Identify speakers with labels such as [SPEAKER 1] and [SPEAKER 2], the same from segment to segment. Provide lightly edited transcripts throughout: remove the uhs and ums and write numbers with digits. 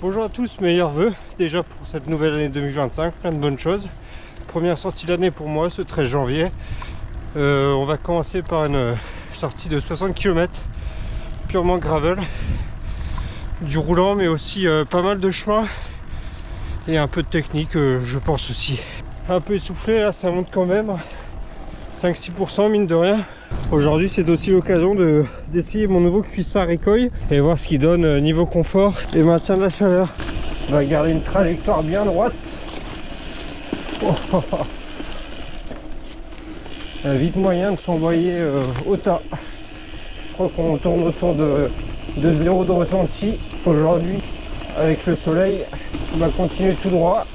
[SPEAKER 1] Bonjour à tous, meilleurs vœux déjà pour cette nouvelle année 2025, plein de bonnes choses. Première sortie de l'année pour moi ce 13 janvier. On va commencer par une sortie de 60 km purement gravel, du roulant mais aussi pas mal de chemin et un peu de technique je pense aussi. Un peu essoufflé là, ça monte quand même 5-6% mine de rien. Aujourd'hui c'est aussi l'occasion d'essayer mon nouveau cuissard Recoil et voir ce qu'il donne niveau confort et maintien de la chaleur. On va garder une trajectoire bien droite. Il y a vite moyen de s'envoyer au tas. Je crois qu'on tourne autour de 0 de ressenti aujourd'hui avec le soleil. On va continuer tout droit.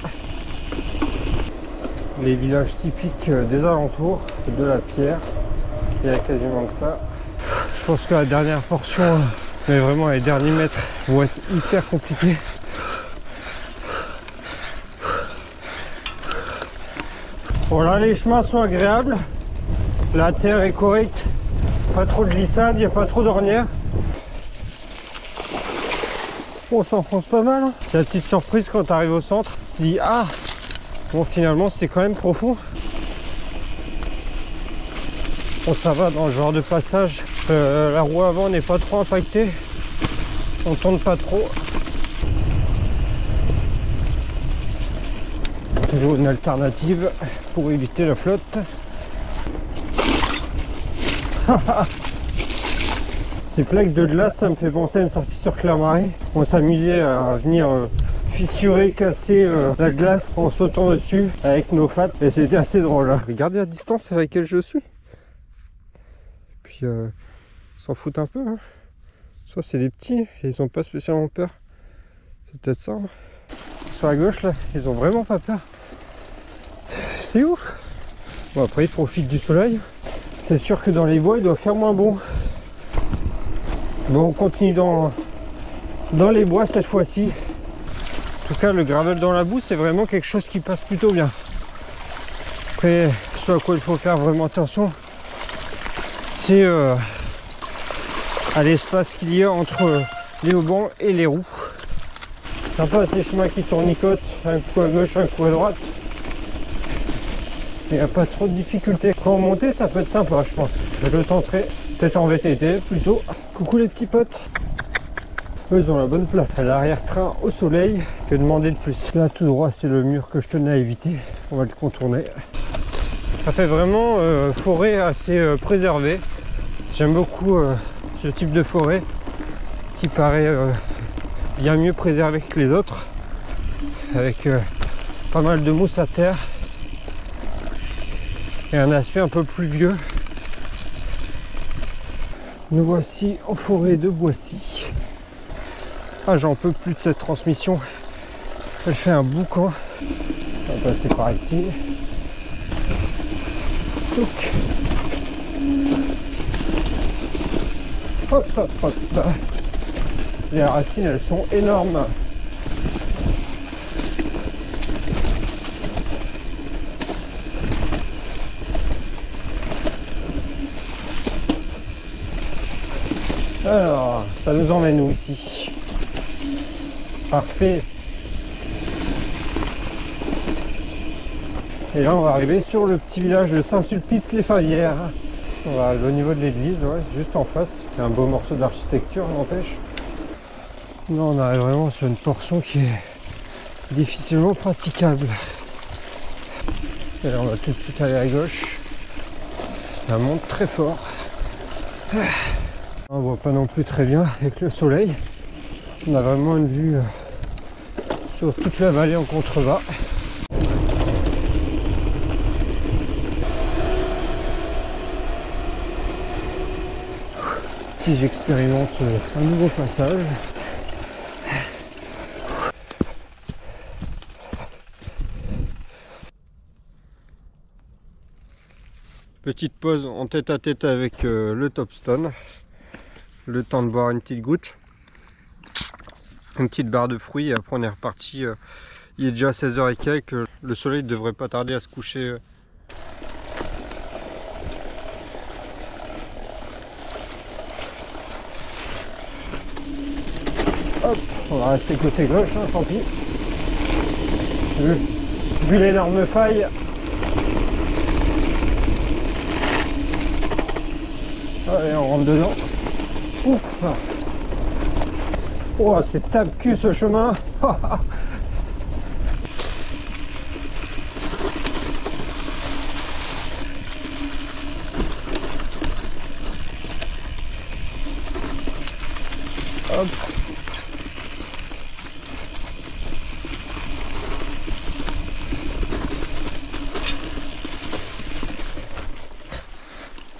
[SPEAKER 1] Les villages typiques des alentours, de la Pierre. Il y a quasiment que ça. Je pense que la dernière portion, mais vraiment les derniers mètres, vont être hyper compliqués. Voilà, les chemins sont agréables. La terre est correcte. Pas trop de glissade, il n'y a pas trop d'ornières. On s'enfonce pas mal. Hein. C'est la petite surprise quand tu arrives au centre. Tu te dis ah, bon finalement c'est quand même profond. Bon, ça va dans le genre de passage, la roue avant n'est pas trop impactée, on tourne pas trop. Toujours une alternative pour éviter la flotte. Ces plaques de glace, ça me fait penser à une sortie sur Clermarais. On s'amusait à venir fissurer, casser la glace en sautant dessus avec nos fats et c'était assez drôle. Hein. Regardez la distance à laquelle je suis. Puis s'en foutent un peu. Hein. Soit c'est des petits et ils ont pas spécialement peur. C'est peut-être ça. Hein. Sur la gauche là, ils ont vraiment pas peur. C'est ouf. Bon après ils profitent du soleil. C'est sûr que dans les bois il doit faire moins bon. Bon on continue dans les bois cette fois-ci. En tout cas le gravel dans la boue c'est vraiment quelque chose qui passe plutôt bien. Après ce à quoi il faut faire vraiment attention, c'est à l'espace qu'il y a entre les haubans et les roues. Sympa ces chemins qui tournicotent, un coup à gauche, un coup à droite. Il n'y a pas trop de difficultés. Quand on monte, ça peut être sympa je pense. Je le tenterai, peut-être en VTT plutôt. Coucou les petits potes. Eux ils ont la bonne place. À l'arrière-train au soleil, que demander de plus. Là tout droit c'est le mur que je tenais à éviter. On va le contourner. Ça fait vraiment forêt assez préservée. J'aime beaucoup ce type de forêt qui paraît bien mieux préservé que les autres, avec pas mal de mousse à terre et un aspect un peu pluvieux. Nous voici en forêt de Boissy. Ah, j'en peux plus de cette transmission, elle fait un boucan. On va passer par ici. Donc. Hop, hop, hop. Les racines elles sont énormes. Alors ça nous emmène où ici? Parfait. Et là on va arriver sur le petit village de Saint-Sulpice-les-Favières. On va arriver au niveau de l'église, ouais, juste en face. C'est un beau morceau d'architecture, n'empêche. Là on arrive vraiment sur une portion qui est difficilement praticable. Et là on va tout de suite aller à gauche. Ça monte très fort. On voit pas non plus très bien avec le soleil. On a vraiment une vue sur toute la vallée en contrebas. Si j'expérimente un nouveau passage. Petite pause en tête à tête avec le Topstone. Le temps de boire une petite goutte. Une petite barre de fruits et après on est reparti. Il est déjà 16h et quelques. Le soleil ne devrait pas tarder à se coucher. Hop, on va rester côté gauche, hein, tant pis. Vu l'énorme faille. Allez, on rentre dedans. Ouf. Oh, c'est tape-cul ce chemin. Hop.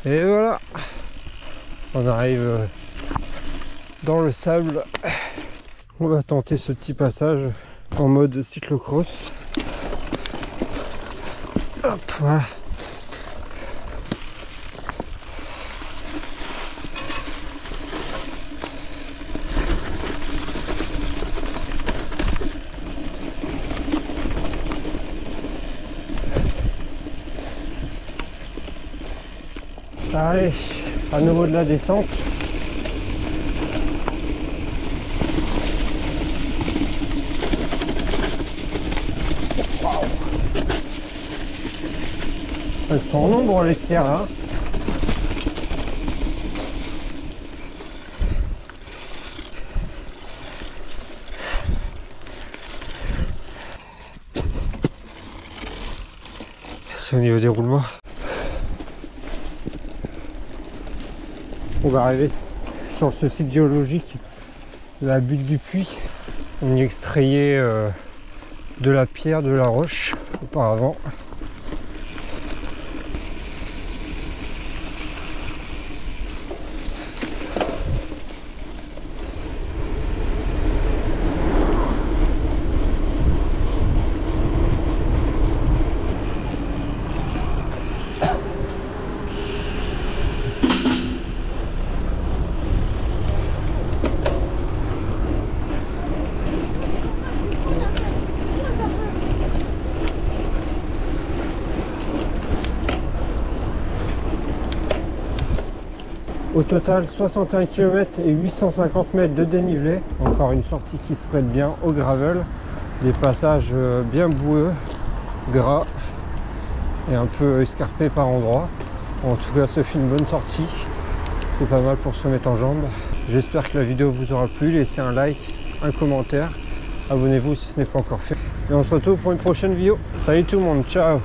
[SPEAKER 1] Et voilà, on arrive dans le sable. On va tenter ce petit passage en mode cyclocross. Hop, voilà. Allez, à nouveau de la descente. Wow. Elles sont en nombre les pierres là. C'est au niveau des roulements. On va arriver sur ce site géologique, la butte du puits. On y extrayait de la pierre, de la roche auparavant. Au total 61 km et 850 mètres de dénivelé. Encore une sortie qui se prête bien au gravel. Des passages bien boueux, gras et un peu escarpés par endroits. En tout cas, ça fait une bonne sortie. C'est pas mal pour se mettre en jambes. J'espère que la vidéo vous aura plu. Laissez un like, un commentaire. Abonnez-vous si ce n'est pas encore fait. Et on se retrouve pour une prochaine vidéo. Salut tout le monde, ciao!